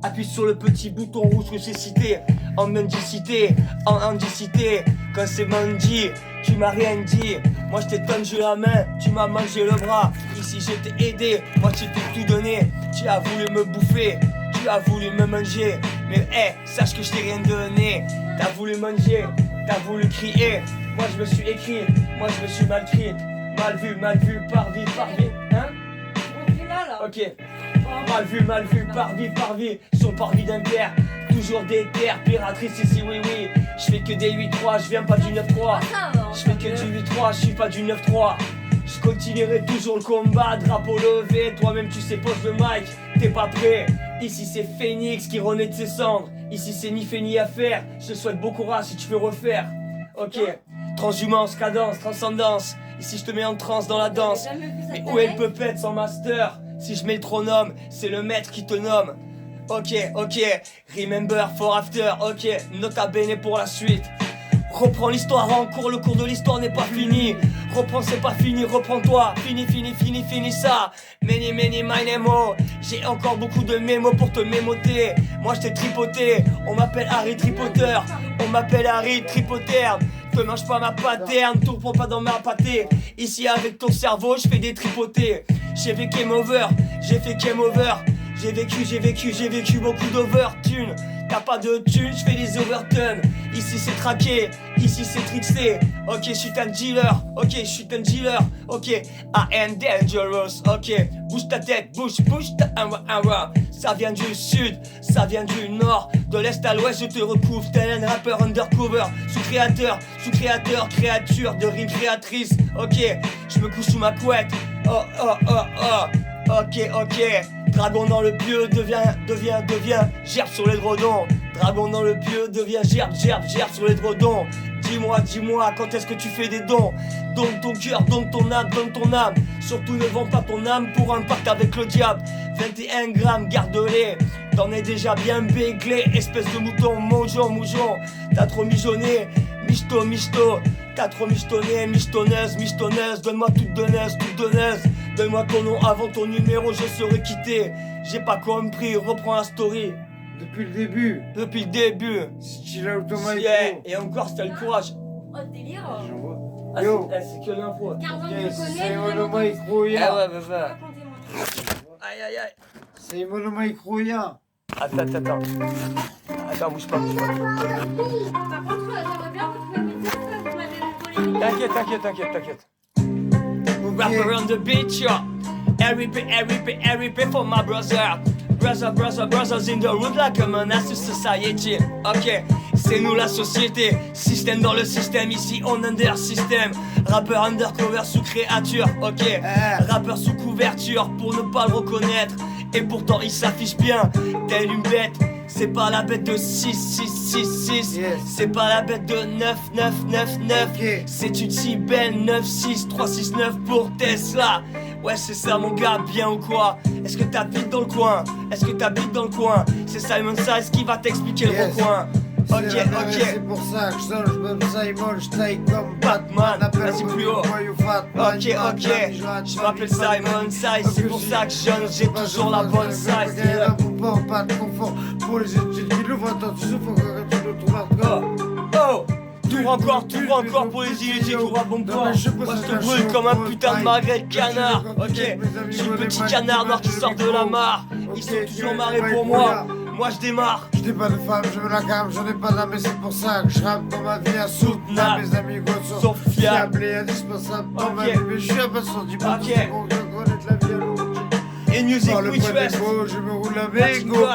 Appuie sur le petit bouton rouge que j'ai cité. En mendicité, en indicité. Quand c'est Mandy, tu m'as rien dit. Moi je t'ai tendu la main, tu m'as mangé le bras. Ici je t'ai aidé, moi tu t'ai tout donné. Tu as voulu me bouffer, tu as voulu me manger. Mais sache que je t'ai rien donné. T'as voulu manger, t'as voulu crier. Moi je me suis écrit, moi je me suis mal crié. Mal vu, par vie, hein? Ok. Mal vu, par vie, sur le parvis d'un père. Toujours des terres, piratrice ici, oui. Je fais que des 8-3, je viens pas du 9-3. Je fais que du 8-3, je suis pas du 9-3. Je continuerai toujours le combat, drapeau levé. Toi-même tu sais, pose le mic, t'es pas prêt. Ici c'est Phoenix qui renaît de ses cendres. Ici c'est ni fait ni à faire. Je te souhaite bon courage si tu veux refaire. Ok. Transhumance, cadence, transcendance. Ici je te mets en transe dans la danse. Mais où est le puppet sans master? Si je mets le tronome, c'est le maître qui te nomme. Ok, remember for after, ok, nota bene pour la suite. Reprends l'histoire en cours, le cours de l'histoire n'est pas fini. Reprends, c'est pas fini, reprends-toi. Fini ça. Many, my name, oh. J'ai encore beaucoup de mémos pour te mémoter. Moi je t'ai tripoté, on m'appelle Harry Tripoteur. On m'appelle Harry Tripoteur. Te mange pas ma paterne, te reprends pas dans ma pâtée. Ici avec ton cerveau, je fais des tripotés. J'ai fait game over, j'ai fait game over. J'ai vécu beaucoup d'overtune. T'as pas de thune, je fais des overtons. Ici c'est traqué, ici c'est tricksé. Ok, je suis un dealer, ok, I am dangerous, ok. Bouge ta tête, bouge ta aura. Ça vient du sud, ça vient du nord. De l'est à l'ouest, je te recouvre. Tel un rappeur undercover, sous-créateur, créature de rimes créatrice. Ok, je me couche sous ma couette. Ok. Dragon dans le pieu, devient, gerbe sur les dredons. Dragon dans le pieu, devient, gerbe sur les dredons. Dis-moi, quand est-ce que tu fais des dons? Donne ton cœur, donne ton âme. Surtout ne vends pas ton âme pour un pacte avec le diable. 21 grammes, garde-les. T'en es déjà bien béglé, espèce de mouton, moujon. T'as trop mijonné, michto. T'as trop michetonné, michetonneuse. Donne-moi toute donneuse. Donne-moi ton nom avant ton numéro, je serai quitté. J'ai pas compris, reprends la story. Depuis le début. Style automatique. Yeah. Et encore, c'était le courage. Oh, délire. J'en vois. Ah, Yo. c'est que l'info. Car je Yes, connais, c'est je Monomai l'entends. Kroya. Ouais. Racontez-moi. Aïe. C'est Monomai Kroya. Attends, bouge pas. Par contre, j'aimerais bien que tu me dises que vous m'avez volé. T'inquiète. Rap around the beach, yo. RIP for my brother. Brothers in the road like a menace to society. Ok, c'est nous la société. Système dans le système, ici on under système. Rappeur undercover sous créature, ok. Rappeur sous couverture pour ne pas le reconnaître. Et pourtant il s'affiche bien, telle une bête. C'est pas la bête de 6. Yes. C'est pas la bête de 9. Okay. C'est une si belle 96369 pour Tesla. Ouais c'est ça mon gars, bien ou quoi? Est-ce que t'habites dans le coin? C'est Simon Says qui va t'expliquer le Yes. recoin. Ok. C'est pour ça que je sonne, je m'appelle Simon, je taille comme Batman, Appelle vas-y plus haut. Ok, je m'appelle Simon Size, c'est pour ça que j'ai toujours la bonne size. Pas de confort pour les études qui l'ouvrent, attends, tu souffres quand tu le trouves encore. Oh, t'ouvres encore pour les illégitimes, tout va bon corps. Moi je te brûle comme un putain de magret de canard. Ok, je suis le petit canard noir qui sort de la mare. Ils sont toujours marrés pour moi. Moi je démarre. Je n'ai pas de femme, je me la calme, j'en ai pas d'âme, et c'est pour ça que je rappe dans ma vie insoutenable. Mes amis sont fiables et indispensables dans ma vie, mais je suis impatient, dis pas Ok. qu'on doit connaître la vie à l'eau. Et music Par le which point des west. mots, je me roule avec go.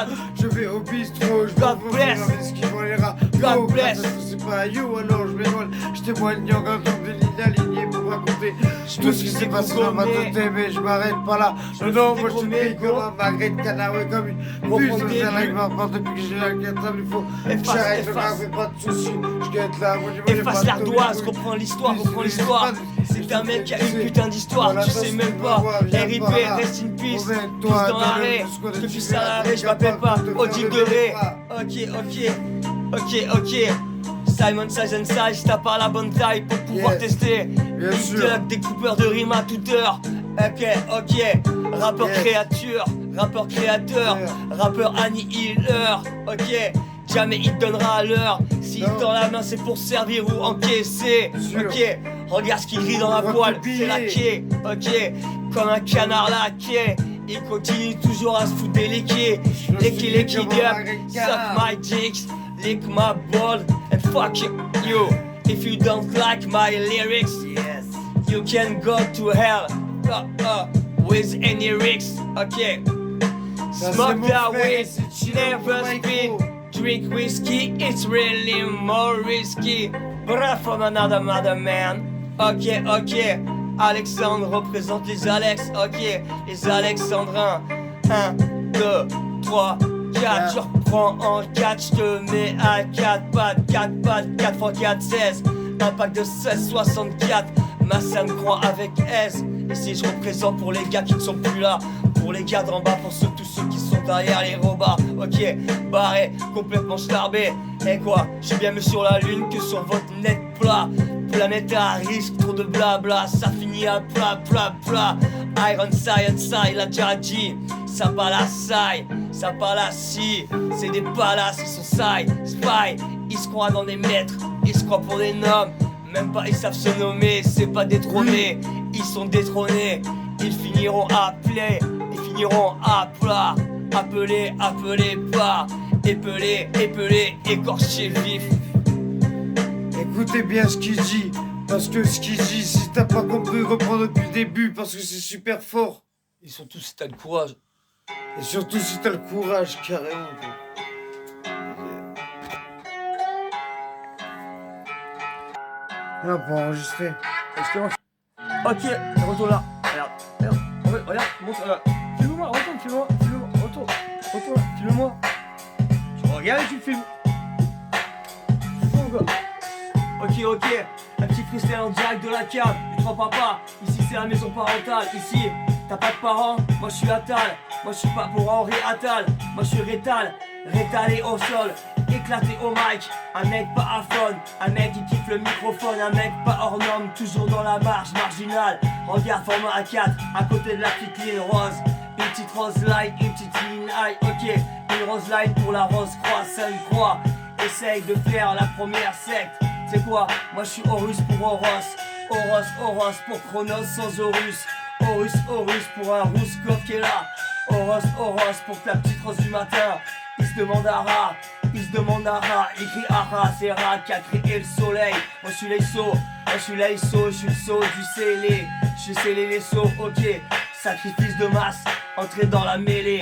Je vais au bistrot, je God vais bless. ce qui vont les rats. God bless. C'est pas you, alors je m'éloigne. Je témoigne en tant que ligne alignée pour raconter tout ce qui s'est passé dans ma tête, mais je m'arrête pas là. Non, moi je te prie comme un magret de canard, ouais, comme une puce dans un lac mort. Depuis que j'ai la table, il faut que j'arrête, je ne fais pas de soucis. Je guette là, moi je Efface l'ardoise, reprends l'histoire. C'est un mec qui a une putain d'histoire, tu sais même pas. RIP, rest in peace, tous dans l'arrêt. Je te fisse à l'arrêt, je m'appelle pas Odile de Ré. Ok. Simon Size and Size, t'as pas la bonne taille pour pouvoir tester. Bien sûr. Des coupeurs de rimes à toute heure. Ok. Rappeur créature, rappeur créateur, rappeur annihileur, ok. Jamais il te donnera à l'heure. S'il tend la main, c'est pour servir ou encaisser. Ok, regarde ce qu'il rit dans la poêle, c'est laqué. Ok, comme un canard laqué. Il continue toujours à se foutre des léqués. Les up, suck my dicks, lick my ball, and fuck you. If you don't like my lyrics, you can go to hell with any lyrics. Ok, smoke that weed, never spit. Drink whiskey, it's really more risky. Breath from another mother man. Ok, ok. Alexandre représente les Alex. Ok, les Alexandrins. 1, 2, 3, 4. Je reprends en 4. Je te mets à 4 pattes. 4 pattes, 4 x 4, 16. Un pack de 16, 64. Ma me croit avec S. Et si je représente pour les gars qui ne sont plus là, pour les gars d'en bas, pour tous ceux qui sont derrière les robards. Ok, barré, complètement starbé. Et quoi, je suis bien mieux sur la lune que sur votre net plat. Planète à risque, trop de blabla, ça finit à plat, plat, plat. Iron Science, il a déjà dit. Ça pas la saille, ça pas la scie. C'est des palaces, ils sont sailles, spy. Ils se croient dans des maîtres, ils se croient pour des noms. Même pas ils savent se nommer, c'est pas détrônés. Ils sont détrônés, ils finiront appelés. Ils finiront à plat. Appelés, appelés pas. Épelés, épelés, écorchés vifs. Écoutez bien ce qu'il dit, parce que ce qu'il dit, si t'as pas compris, reprends depuis le début, parce que c'est super fort. Et surtout si t'as le courage. Et surtout si t'as le courage, carrément. Non, pour enregistrer. Ok, retourne là. Regarde, montre. Filme-moi, retourne, filme-moi, retourne, filme-moi. Tu regardes et tu filmes. Ok, un petit freestyle en direct de la cave, du 3 papa. Ici c'est la maison parentale, ici t'as pas de parents, moi je suis Attal. Moi je suis pas pour Henri Attal, moi je suis Rétal, rétalé au sol, éclaté au mic. Un mec pas à fun, un mec qui kiffe le microphone, un mec pas hors norme, toujours dans la marge marginale. Regarde format A4, à côté de la petite ligne rose. Une petite rose line, une petite ligne high, ok. Une rose line pour la rose croix, sainte croix. Essaye de faire la première secte. C'est quoi? Moi je suis Horus pour Horos, Horos pour Chronos sans Horus. Horus pour un Rouskov qui est là. Horos pour ta petite rose du matin. Il se demande à Ra, il crie Ara, c'est Ra qui a créé le soleil. Moi je suis l'Eisso, je suis le sceau du scellé. Je suis scellé les sauts, ok. Sacrifice de masse, entrer dans la mêlée.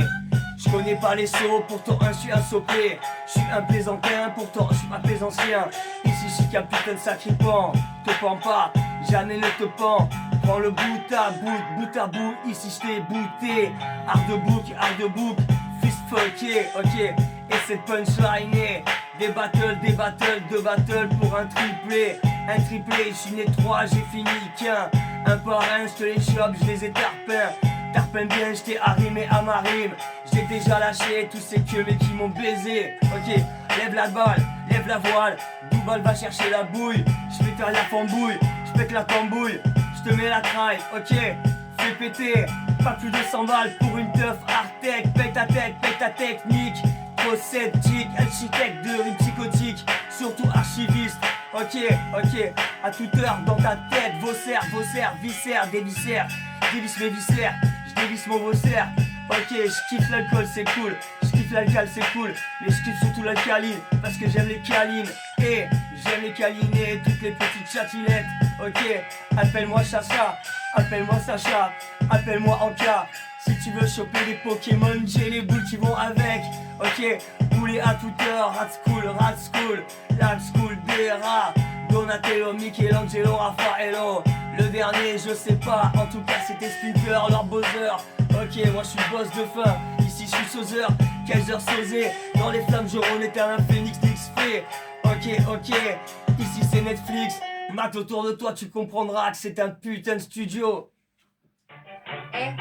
Je connais pas les sauts, pourtant je suis un sopé. Je suis un plaisantin, pourtant je suis pas plaisancien. Ici je suis capitaine sacripant. Te pends pas, jamais ne te pends. Prends le bout à bout, ici je t'ai bouté. Art de book, fist fucké, ok. Et cette punchline est des battles, deux battles pour un triplé. Je suis né 3, j'ai fini qu'un. Un par un, je te les chope, je les ai tarpins. Tarpin bien, je t'ai arrimé à ma rime. J'ai déjà lâché tous ces queues mais qui m'ont baisé. Ok, lève la balle, lève la voile. Doubal va chercher la bouille. Je vais faire la fambouille, je pète la tambouille. Je te mets la traille, ok. Fais péter, pas plus de 100 balles pour une teuf Artec. Paye ta tête, paye ta technique. Trop sceptique, architecte de rime psychotique. Surtout archiviste. Ok, à toute heure dans ta tête, vos viscères, des viscères. Je dévisse mes viscères, je dévisse mon vocère. Ok, je kiffe l'alcool, c'est cool. Je kiffe l'alcool, c'est cool. Mais je kiffe surtout l'alcaline, parce que j'aime les câlines. Et j'aime les câliner, toutes les petites chatinettes. Ok, appelle-moi Chacha, appelle-moi Sacha, appelle-moi Anka. Si tu veux choper des Pokémon, j'ai les boules qui vont avec. Ok, bouler à toute heure, rat school, Béra, Donatello, Michelangelo, Raffaello. Le dernier, je sais pas, en tout cas c'était Splinter, leur buzzer. Ok, moi je suis boss de fin, ici je suis Sauzeur, Kaiser Sosé. Dans les flammes, je éteint un phénix d'XP. Ok, ici c'est Netflix. Mac autour de toi, tu comprendras que c'est un putain de studio. Eh